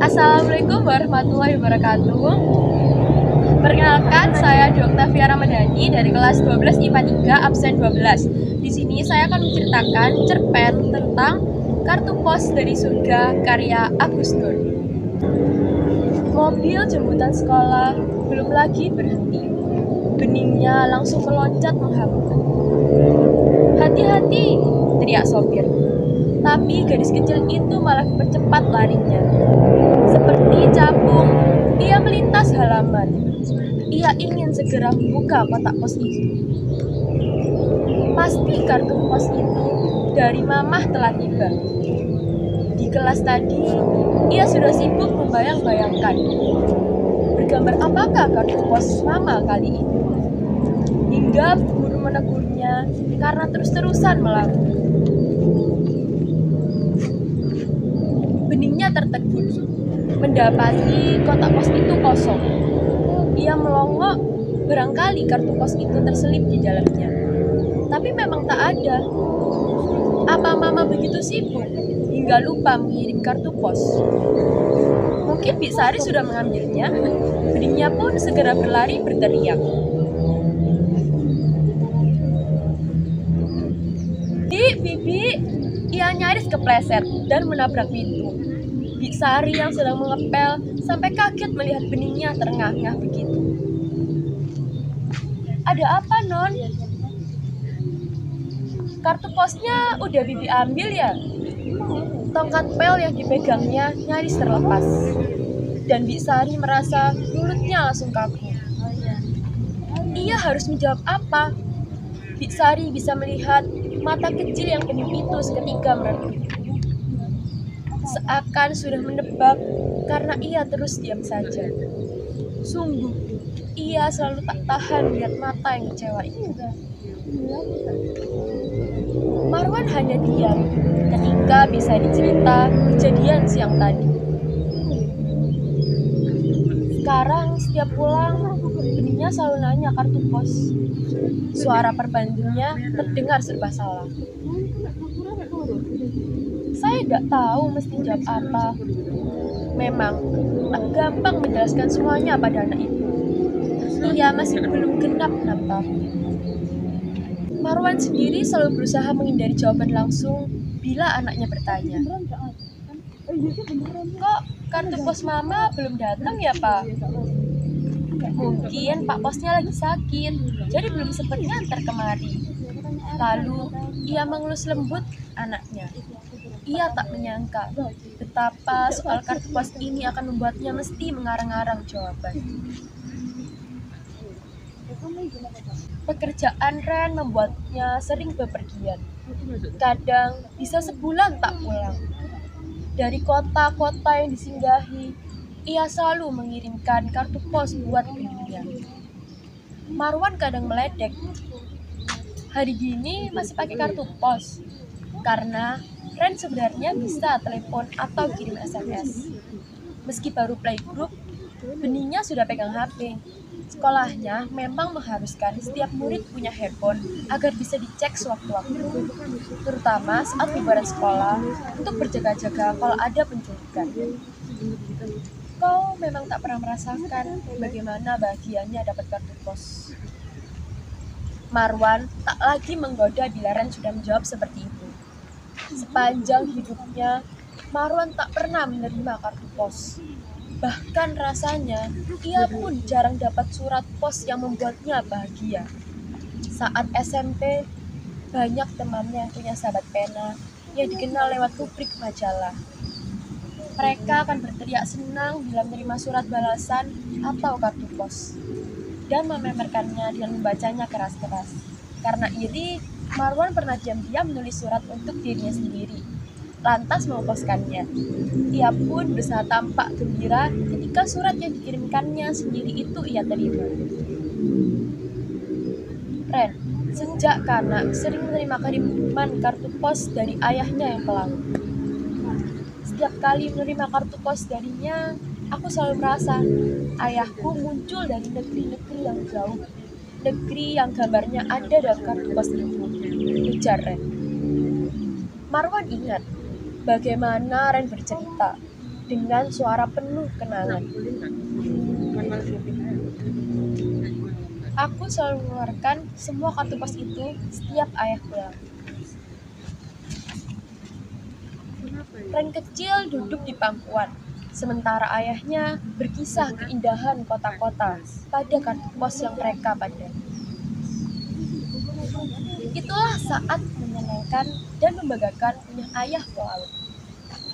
Assalamualaikum warahmatullahi wabarakatuh. Perkenalkan, saya Oktavia Ramadhani dari kelas 12 IPA 3 absen 12. Di sini saya akan menceritakan cerpen tentang Kartu Pos dari Surga karya Agus Nur. Mobil jemputan sekolah belum lagi berhenti. Beningnya langsung meloncat menghambat. "Hati-hati!" teriak sopir. Tapi gadis kecil itu malah mempercepat larinya. Seperti capung, ia melintas halaman. Ia ingin segera membuka kotak pos itu. Pasti kartu pos itu dari mamah telah tiba. Di kelas tadi, ia sudah sibuk membayang-bayangkan. Bergambar apakah kartu pos mama kali ini? Hingga guru menegurnya karena terus-terusan melamun. Beningnya tertegun, mendapati kotak pos itu kosong. Ia melongok, barangkali kartu pos itu terselip di dalamnya. Tapi memang tak ada. Apa mama begitu sibuk hingga lupa mengirim kartu pos? Mungkin Bik Sari sudah mengambilnya. Beningnya pun segera berlari berteriak. "Dik, Bibi!" Ia nyaris kepleset dan menabrak pintu. Bik Sari yang sedang mengepel sampai kaget melihat beningnya terengah-engah begitu. "Ada apa, Non? Kartu posnya udah Bibi ambil ya?" Tongkat pel yang dipegangnya nyaris terlepas. Dan Bik Sari merasa mulutnya langsung kaku. Ia harus menjawab apa? Bik Sari bisa melihat mata kecil yang penuh itu seketika meredup. Seakan sudah menebak karena ia terus diam saja. Sungguh, ia selalu tak tahan melihat mata yang kecewa itu. Marwan hanya diam ketika bisa dicerita kejadian siang tadi. Sekarang setiap pulang, beningnya selalu nanya kartu pos. Suara perbandingnya terdengar serba salah. Saya tidak tahu mesti jawab apa. Memang tak gampang menjelaskan semuanya pada anak itu. Ia masih belum genap 6 tahun. Marwan sendiri selalu berusaha menghindari jawaban langsung bila anaknya bertanya. "Kok kartu pos mama belum datang ya, Pak?" "Mungkin Pak Posnya lagi sakit, jadi belum sempat ngantar kemari." Lalu ia mengelus lembut anaknya. Ia tak menyangka betapa soal kartu pos ini akan membuatnya mesti mengarang-arang jawaban. Pekerjaan Ren membuatnya sering bepergian. Kadang bisa sebulan tak pulang. Dari kota-kota yang disinggahi, ia selalu mengirimkan kartu pos buat beningnya. Marwan kadang meledek. "Hari gini masih pakai kartu pos?" Karena Ren sebenarnya bisa telepon atau kirim SMS. Meski baru playgroup, beningnya sudah pegang HP. Sekolahnya memang mengharuskan setiap murid punya handphone agar bisa dicek sewaktu-waktu, terutama saat bubaran sekolah untuk berjaga-jaga kalau ada penculikan. Kau memang tak pernah merasakan bagaimana bahagianya dapat kartu pos. Marwan tak lagi menggoda bila Ren sudah menjawab seperti itu. Sepanjang hidupnya, Marwan tak pernah menerima kartu pos. Bahkan rasanya, ia pun jarang dapat surat pos yang membuatnya bahagia. Saat SMP, banyak temannya yang punya sahabat pena yang dikenal lewat rubrik majalah. Mereka akan berteriak senang bila menerima surat balasan atau kartu pos, dan memamerkannya dengan membacanya keras-keras. Karena iri, Marwan pernah diam-diam menulis surat untuk dirinya sendiri, lantas memposkannya. Ia pun berusaha tampak gembira ketika surat yang dikirimkannya sendiri itu ia terima. Ren, sejak kanak sering menerima kiriman kartu pos dari ayahnya yang pelaut. Setiap kali menerima kartu pos darinya, aku selalu merasa ayahku muncul dari negeri-negeri yang jauh. Negeri yang gambarnya ada dalam kartu pos itu, ujar Ren. Marwan ingat bagaimana Ren bercerita. dengan suara penuh kenangan. Aku selalu mengeluarkan semua kartu pos itu setiap ayah pulang. Ren kecil duduk di pangkuan, sementara ayahnya berkisah keindahan kota-kota pada kartu pos yang mereka pandang. Itulah saat menyenangkan dan membanggakan punya ayah pelaut.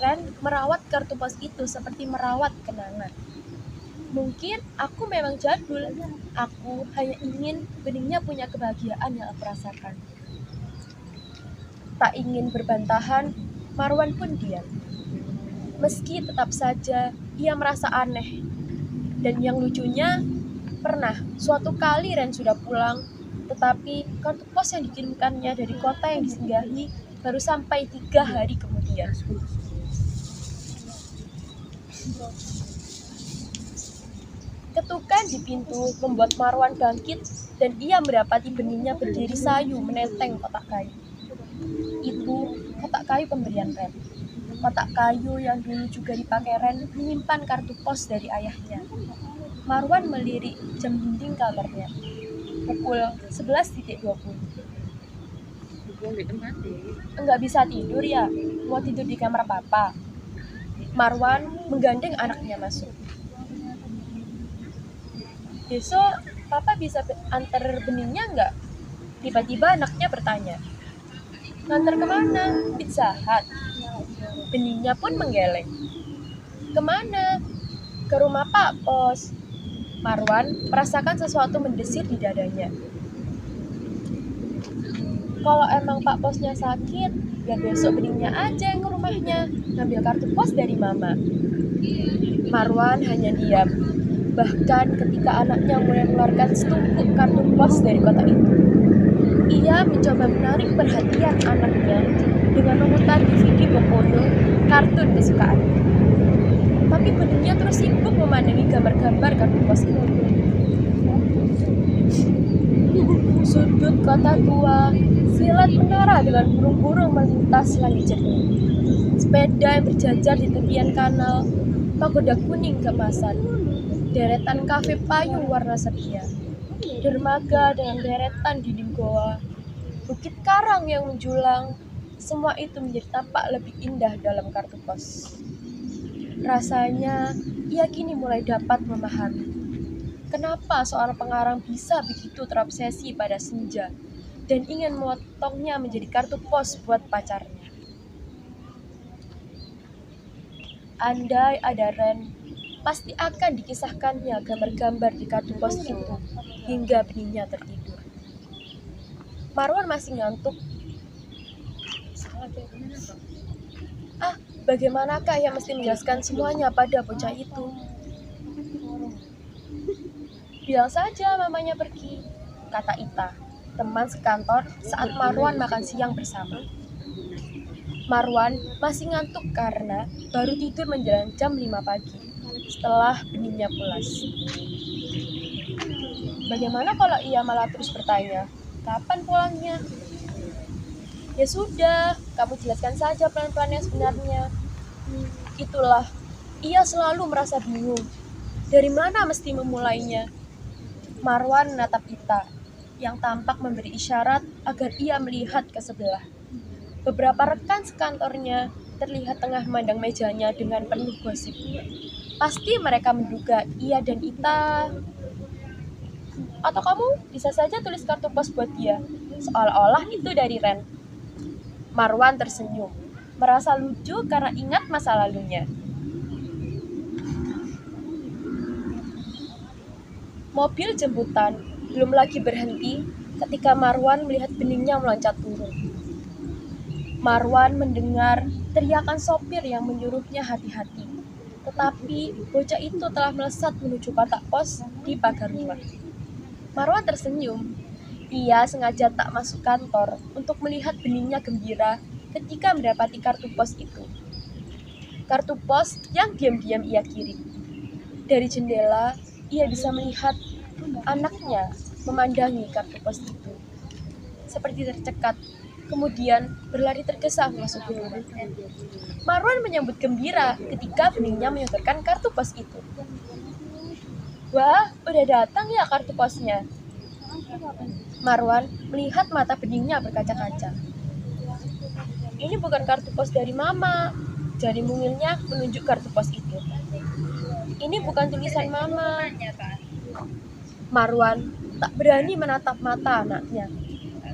Ren merawat kartu pos itu seperti merawat kenangan. Mungkin aku memang jadul, aku hanya ingin beningnya punya kebahagiaan yang aku rasakan. Tak ingin berbantahan, Marwan pun diam. Meski tetap saja ia merasa aneh. Dan yang lucunya, pernah suatu kali Ren sudah pulang, tetapi kartu pos yang dikirimkannya dari kota yang disinggahi baru sampai 3 hari kemudian. Ketukan di pintu membuat Marwan bangkit dan ia mendapati benihnya berdiri sayu menenteng kotak kayu. Itu kotak kayu pemberian Ren. Kotak kayu yang dulu juga dipakai Ren menyimpan kartu pos dari ayahnya. Marwan melirik jam dinding kamarnya. Pukul 11.20. Enggak bisa tidur ya? Mau tidur di kamar papa? Marwan menggandeng anaknya masuk. Besok papa bisa antar benihnya enggak? Tiba-tiba anaknya bertanya. Ngantar kemana? Pizza Hut. Benihnya pun menggeleng. Kemana? Ke rumah Pak Pos. Marwan merasakan sesuatu mendesir di dadanya. Kalau emang Pak Posnya sakit, ya besok benihnya aja yang ke rumahnya, ngambil kartu pos dari Mama. Marwan hanya diam. Bahkan ketika anaknya mulai mengeluarkan setumpuk kartu pos dari kotak itu. Ia mencoba menarik perhatian anaknya dengan memutar DVD Pocoyo, kartun kesukaannya. Tapi benihnya terus sibuk memandangi gambar-gambar kartu pos itu. Sudut kota tua, silat menara dengan burung-burung melintas langit jernih. Sepeda yang berjajar di tepian kanal, pagoda kuning keemasan, deretan kafe payung warna sepia, dermaga dengan deretan dinding goa, bukit karang yang menjulang, semua itu menjadi tampak lebih indah dalam kartu pos. Rasanya, ia kini mulai dapat memahami kenapa seorang pengarang bisa begitu terobsesi pada senja dan ingin memotongnya menjadi kartu pos buat pacarnya. Andai ada Ren, pasti akan dikisahkannya gambar-gambar di kartu pos itu hingga benihnya tertidur. Marwan masih ngantuk. Bagaimanakah ia mesti menjelaskan semuanya pada bocah itu? Bilang saja mamanya pergi, kata Ita, teman sekantor saat Marwan makan siang bersama. Marwan masih ngantuk karena baru tidur menjelang jam 5 pagi, setelah benihnya pulas. Bagaimana kalau ia malah terus bertanya, kapan pulangnya? Ya sudah, kamu jelaskan saja pelan-pelan yang sebenarnya. Itulah, ia selalu merasa bingung. Dari mana mesti memulainya? Marwan menatap Ita, yang tampak memberi isyarat agar ia melihat ke sebelah. Beberapa rekan sekantornya terlihat tengah memandang mejanya dengan penuh gosip. Pasti mereka menduga ia dan Ita. Atau kamu bisa saja tulis kartu pos buat dia, seolah-olah itu dari Ren. Marwan tersenyum, merasa lucu karena ingat masa lalunya. Mobil jemputan belum lagi berhenti ketika Marwan melihat benihnya meloncat turun. Marwan mendengar teriakan sopir yang menyuruhnya hati-hati. Tetapi bocah itu telah melesat menuju kotak pos di pagar rumah. Marwan tersenyum. Ia sengaja tak masuk kantor untuk melihat benihnya gembira ketika mendapati kartu pos itu. Kartu pos yang diam-diam ia kirim. Dari jendela, ia bisa melihat anaknya memandangi kartu pos itu. Seperti tercekat, kemudian berlari tergesa masuk rumah. Marwan menyambut gembira ketika beningnya menyodorkan kartu pos itu. Wah, udah datang ya kartu posnya. Marwan melihat mata beningnya berkaca-kaca. Ini bukan kartu pos dari mama. Jari mungilnya menunjuk kartu pos itu. Ini bukan tulisan mama. Marwan tak berani menatap mata anaknya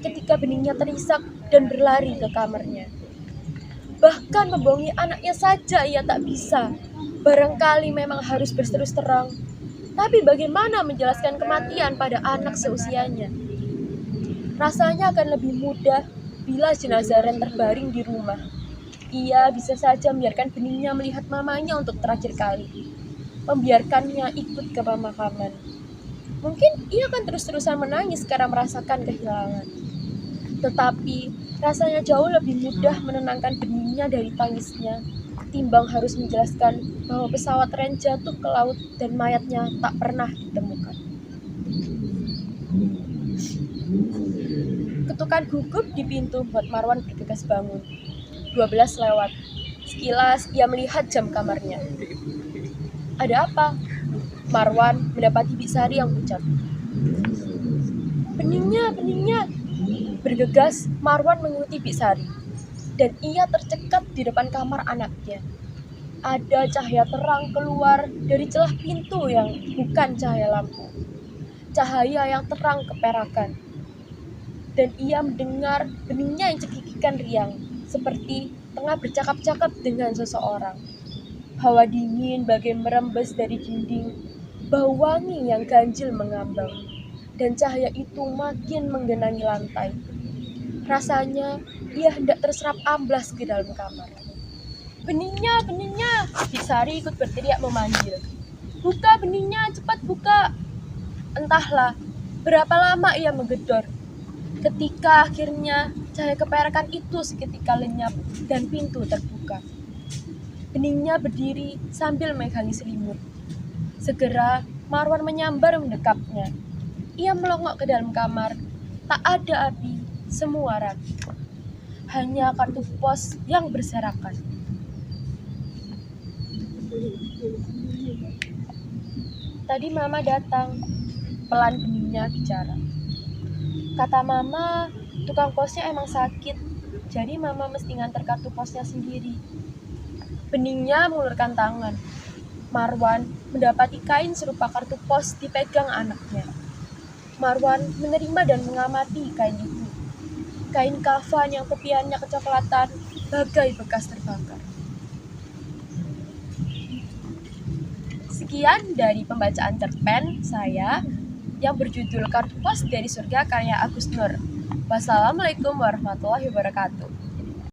ketika beningnya terisak dan berlari ke kamarnya. Bahkan membohongi anaknya saja ia tak bisa. Barangkali memang harus berterus terang. Tapi bagaimana menjelaskan kematian pada anak seusianya? Rasanya akan lebih mudah bila jenazah Ren terbaring di rumah. Ia bisa saja membiarkan beningnya melihat mamanya untuk terakhir kali. Membiarkannya ikut ke pemakaman. Mungkin ia akan terus-terusan menangis karena merasakan kehilangan. Tetapi rasanya jauh lebih mudah menenangkan beningnya dari tangisnya, timbang harus menjelaskan bahwa pesawat Ren jatuh ke laut dan mayatnya tak pernah ditemukan. Ketukan gugup di pintu buat Marwan bergegas bangun. 12 lewat. Sekilas ia melihat jam kamarnya. Ada apa? Marwan mendapati Biksari yang pucat. Beningnya. Bergegas, Marwan mengikuti Biksari. Dan ia tercekat di depan kamar anaknya. Ada cahaya terang keluar dari celah pintu yang bukan cahaya lampu. Cahaya yang terang keperakan. Dan ia mendengar beningnya yang cekikikan riang, seperti tengah bercakap-cakap dengan seseorang. Hawa dingin bagai merembes dari dinding, bau wangi yang ganjil mengambang, dan cahaya itu makin menggenangi lantai. Rasanya ia hendak terserap amblas ke dalam kamar. Beningnya! Biksari ikut berteriak memanggil. Buka beningnya, cepat buka! Entahlah, berapa lama ia menggedor. Ketika akhirnya cahaya keperakan itu seketika lenyap dan pintu terbuka. Beningnya berdiri sambil megangi selimut. Segera Marwan menyambar mendekapnya. Ia melongok ke dalam kamar. Tak ada api, semua rapi. Hanya kartu pos yang berserakan. Tadi mama datang. Pelan beningnya bicara. Kata mama, tukang posnya emang sakit. Jadi mama mesti nganter kartu posnya sendiri. Beningnya mengulurkan tangan. Marwan mendapati kain serupa kartu pos dipegang anaknya. Marwan menerima dan mengamati kain itu. Kain kafan yang tepiannya kecoklatan bagai bekas terbakar. Sekian dari pembacaan cerpen saya yang berjudul Kartu Pos dari Surga karya Agus Nur. Wassalamualaikum warahmatullahi wabarakatuh.